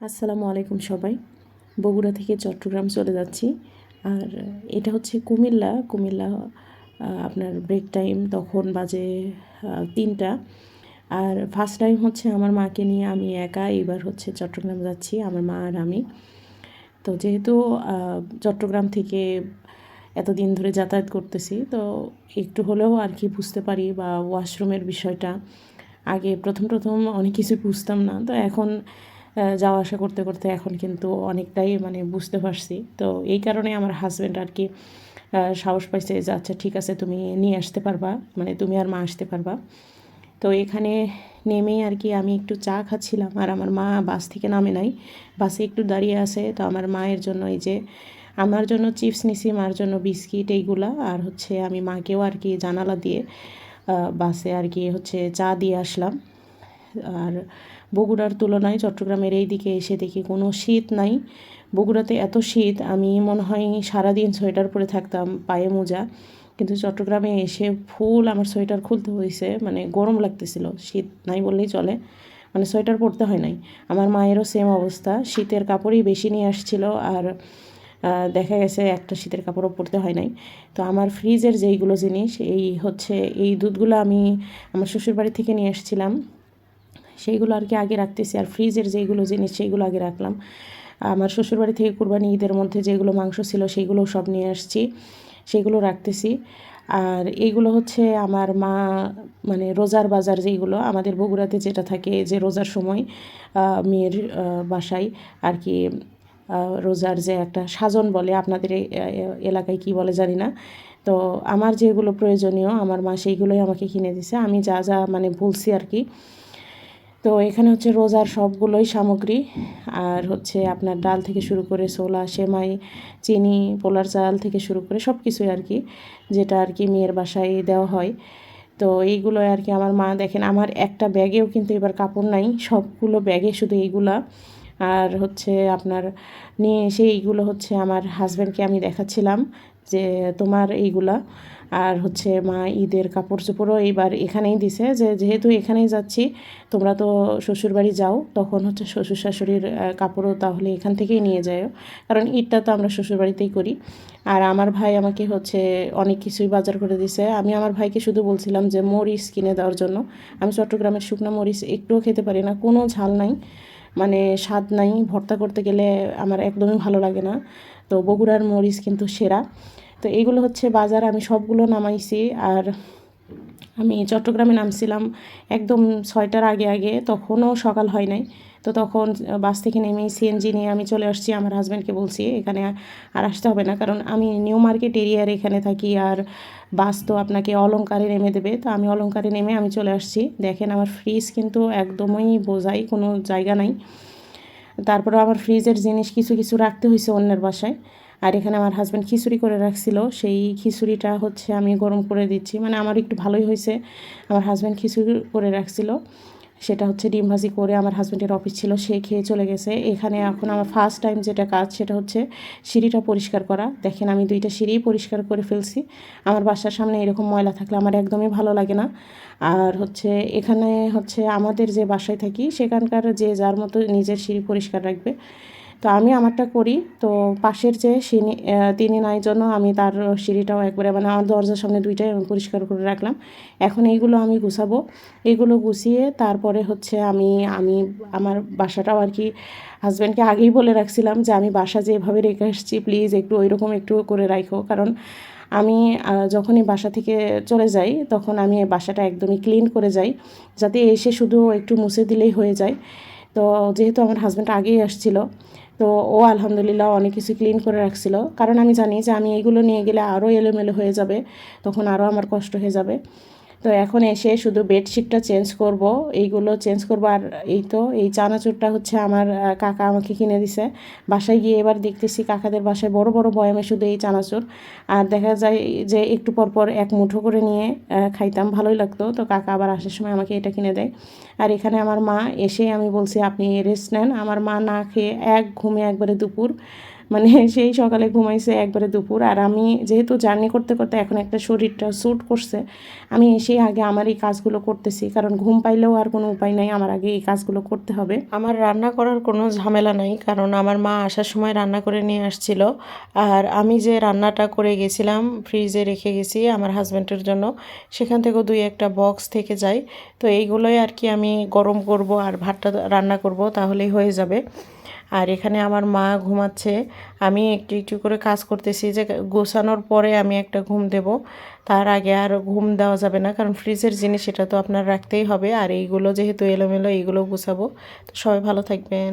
আসসালামু আলাইকুম সবাই। বগুড়া থেকে চট্টগ্রাম চলে যাচ্ছি। আর এটা হচ্ছে কুমিল্লা। আপনার ব্রেক টাইম তখন বাজে 3টা। আর ফার্স্ট টাইম হচ্ছে আমার মাকে নিয়ে আমি একা এবার হচ্ছে চট্টগ্রাম যাচ্ছি, আমার মা আর আমি। তো যেহেতু চট্টগ্রাম থেকে এতদিন ধরে যাতায়াত করতেছি, তো একটু হলেও আর কি বুঝতে পারি, বা ওয়াশরুমের বিষয়টা আগে প্রথম অনেক কিছু বুঝতাম না, তো এখন যাওয়া আসা করতে করতে এখন কিন্তু অনেকটাই মানে বুঝতে পারছি। তো এই কারণে আমার হাজব্যান্ড আর কি সাহস পাইছে যে আচ্ছা ঠিক আছে, তুমি নিয়ে আসতে পারবা, মানে তুমি আর মা আসতে পারবা। তো এখানে নেমেই আর কি আমি একটু চা খাচ্ছিলাম, আর আমার মা বাস থেকে নামে নাই, বাসে একটু দাঁড়িয়ে আছে। তো আমার মায়ের জন্য এই যে আমার জন্য চিপস নিছি, মার জন্য বিস্কিট এইগুলা, আর হচ্ছে আমি মাকেও আর কি জানালা দিয়ে বাসে আর কি হচ্ছে চা দিয়ে আসলাম। আর বগুড়ার তুলনায় চট্টগ্রামের এই দিকে এসে দেখি কোনো শীত নাই। বগুড়াতে এত শীত, আমি মনে হয় সারাদিন সোয়েটার পরে থাকতাম, পায়ে মোজা, কিন্তু চট্টগ্রামে এসে ফুল আমার সোয়েটার খুলতে হয়েছে, মানে গরম লাগতেছিল, শীত নাই বললেই চলে, মানে সোয়েটার পরতে হয় নাই। আমার মায়েরও সেম অবস্থা, শীতের কাপড়ই বেশি নিয়ে আসছিল, আর দেখা গেছে একটা শীতের কাপড়ও পরতে হয় নাই। তো আমার ফ্রিজের যেইগুলো জিনিস, এই দুধগুলো আমি আমার শ্বশুরবাড়ি থেকে নিয়ে এসেছিলাম, সেইগুলো আর কি আগে রাখতেছি। আর ফ্রিজের যেইগুলো জিনিস সেইগুলো আগে রাখলাম। আমার শ্বশুরবাড়ি থেকে কুরবানি ঈদের মধ্যে যেগুলো মাংস ছিল সেইগুলো সব নিয়ে আসছি, সেগুলো রাখতেছি। আর এইগুলো হচ্ছে আমার মা, মানে রোজার বাজার যেইগুলো আমাদের বগুড়াতে যেটা থাকে, যে রোজার সময় মেয়ের বাসায় আর কি রোজার যে একটা সাজন বলে, আপনাদের এলাকায় কি বলে জানি না। তো আমার যেগুলো প্রয়োজনীয় আমার মা সেইগুলোই আমাকে কিনে দিছে, আমি যা যা মানে বলছি আর কি। তো এখানে হচ্ছে রোজার সবগুলোই সামগ্রী, আর হচ্ছে আপনার ডাল থেকে শুরু করে ছোলা, সেমাই, চিনি, পোলার চাল থেকে শুরু করে সব কিছুই আর কি, যেটা আর কি মেয়ের বাসায় দেওয়া হয়। তো এইগুলো আর কি আমার মা, দেখেন আমার একটা ব্যাগেও কিন্তু এবার কাপড় নাই, সবগুলো ব্যাগে শুধু এইগুলা। আর হচ্ছে আপনার নিয়ে এসে এইগুলো হচ্ছে আমার হাজব্যান্ডকে আমি দেখাচ্ছিলাম যে তোমার এইগুলা। আর হচ্ছে মা ঈদের কাপড় চোপড়ও এইবার এখানেই দিছে, যে যেহেতু এখানেই যাচ্ছি, তোমরা তো শ্বশুরবাড়ি যাও, তখন হচ্ছে শ্বশুর শাশুড়ির কাপড়ও তাহলে এখান থেকেই নিয়ে যাও, কারণ ঈদটা তো আমরা শ্বশুরবাড়িতেই করি। আর আমার ভাই আমাকে হচ্ছে অনেক কিছুই বাজার করে দিছে। আমি আমার ভাইকে শুধু বলছিলাম যে মরিচ কিনে দেওয়ার জন্য। আমি চট্টগ্রামের শুকনো মরিচ একটুও খেতে পারি না, কোনো ঝাল নাই, মানে স্বাদ নাই, ভর্তা করতে গেলে আমার একদমই ভালো লাগে না। তো বগুড়ার মরিচ কিন্তু সেরা। তো এইগুলো হচ্ছে বাজার, আমি সবগুলো নামাইছি। আর আমি চট্টগ্রামে নামছিলাম একদম 6টার আগে আগে, তখনও সকাল হয় নাই। তো তখন বাস থেকে নেমেই সিএনজি নিয়ে আমি চলে আসছি। আমার হাজব্যান্ডকে বলছি এখানে আর আসতে হবে না, কারণ আমি নিউ মার্কেট এরিয়ার এখানে থাকি, আর বাস তো আপনাকে অলংকারে নেমে দেবে। তো আমি অলংকারে নেমে আমি চলে আসছি। দেখেন আমার ফ্রিজ কিন্তু একদমই বোঝাই কোনো জায়গা নাই। তারপরে আমার ফ্রিজের জিনিস কিছু কিছু রাখতে হয়েছে অন্যের বাসায়। আর এখানে আমার হাজব্যান্ড খিচুড়ি করে রাখছিল, সেই খিচুড়িটা হচ্ছে আমি গরম করে দিচ্ছি, মানে আমার একটু ভালোই হয়েছে। আমার হাজব্যান্ড খিচুড়ি করে রাখছিল, সেটা হচ্ছে ডিম ভাজি করে, আমার হাজব্যান্ডের অফিস ছিল, সে খেয়ে চলে গেছে। এখানে এখন আমার ফার্স্ট টাইম যেটা কাজ, সেটা হচ্ছে সিঁড়িটা পরিষ্কার করা। দেখেন আমি 2টা সিঁড়িই পরিষ্কার করে ফেলছি। আমার বাসার সামনে এরকম ময়লা থাকলে আমার একদমই ভালো লাগে না। আর হচ্ছে এখানে হচ্ছে আমাদের যে বাসায় থাকি সেখানকার যে যার মতো নিজের সিঁড়ি পরিষ্কার রাখবে। তো আমি আমারটা করি, তো পাশের যে তিনি নাই জন্য আমি তার সিঁড়িটাও একবারে, মানে আমার দরজার সামনে 2টাই আমি পরিষ্কার করে রাখলাম। এখন এইগুলো আমি গুছাবো, এইগুলো গুছিয়ে তারপরে হচ্ছে আমি আমি আমার বাসাটাও আর কি হাজব্যান্ডকে আগেই বলে রাখছিলাম যে আমি বাসা যেভাবে রেখে আসছি প্লিজ একটু ওইরকম একটু করে রাখো, কারণ আমি যখনই বাসা থেকে চলে যাই তখন আমি বাসাটা একদমই ক্লিন করে যাই, যাতে এসে শুধু একটু মুছে দিলেই হয়ে যায়। তো যেহেতু আমার হাজব্যান্ড আগেই আসছিল, তো ও আলহামদুলিল্লাহ অনেক কিছু ক্লিন করে রাখছিল, কারণ আমি জানি যে আমি এইগুলো নিয়ে গেলে আরও এলোমেলো হয়ে যাবে, তখন আরও আমার কষ্ট হয়ে যাবে। তো এখন এসে শুধু বেডশিটটা চেঞ্জ করব, এইগুলো চেঞ্জ করব। আর এই তো এই চানাচুরটা হচ্ছে আমার কাকা আমাকে কিনে দিছে। বাসায় গিয়ে এবার দেখতেছি কাকাদের বাসায় বড় বড় বয়ামে শুধু এই চানাচুর, আর দেখা যায় যে একটু পর পর এক মুঠো করে নিয়ে খাইতাম, ভালোই লাগতো। তো কাকা আবার আসার সময় আমাকে এটা কিনে দেয়। আর এখানে আমার মা এসে, আমি বলছি আপনি রেস্ট নেন, আমার মা না খেয়ে এক ঘুমে একবারে দুপুর মানে সেই সকালে ঘুমাইছে একবারে দুপুর। আর আমি যেহেতু জার্নি করতে করতে এখন একটা শরীরটা স্যুট করছে, আমি সেই আগে আমার এই কাজগুলো করতেছি, কারণ ঘুম পাইলেও আর কোনো উপায় নাই, আমার আগে এই কাজগুলো করতে হবে। আমার রান্না করার কোনো ঝামেলা নাই, কারণ আমার মা আসার সময় রান্না করে নিয়ে আসছিল। আর আমি যে রান্নাটা করে গেছিলাম ফ্রিজে রেখে গেছি আমার হাজব্যান্ডের জন্য, সেখান থেকেও দুই একটা বক্স থেকে যায়। তো এইগুলোই আর কি আমি গরম করব আর ভাতটা রান্না করব, তাহলেই হয়ে যাবে। আর এখানে আমার মা ঘুমাচ্ছে, আমি একটু একটু করে কাজ করতেছি, যে গোছানোর পরে আমি একটা ঘুম দেব, তার আগে আর ঘুম দেওয়া যাবে না, কারণ ফ্রিজের জিনিস এটা তো আপনার রাখতেই হবে। আর এইগুলো যেহেতু এলোমেলো, এইগুলো গুছাবো। তো সবাই ভালো থাকবেন।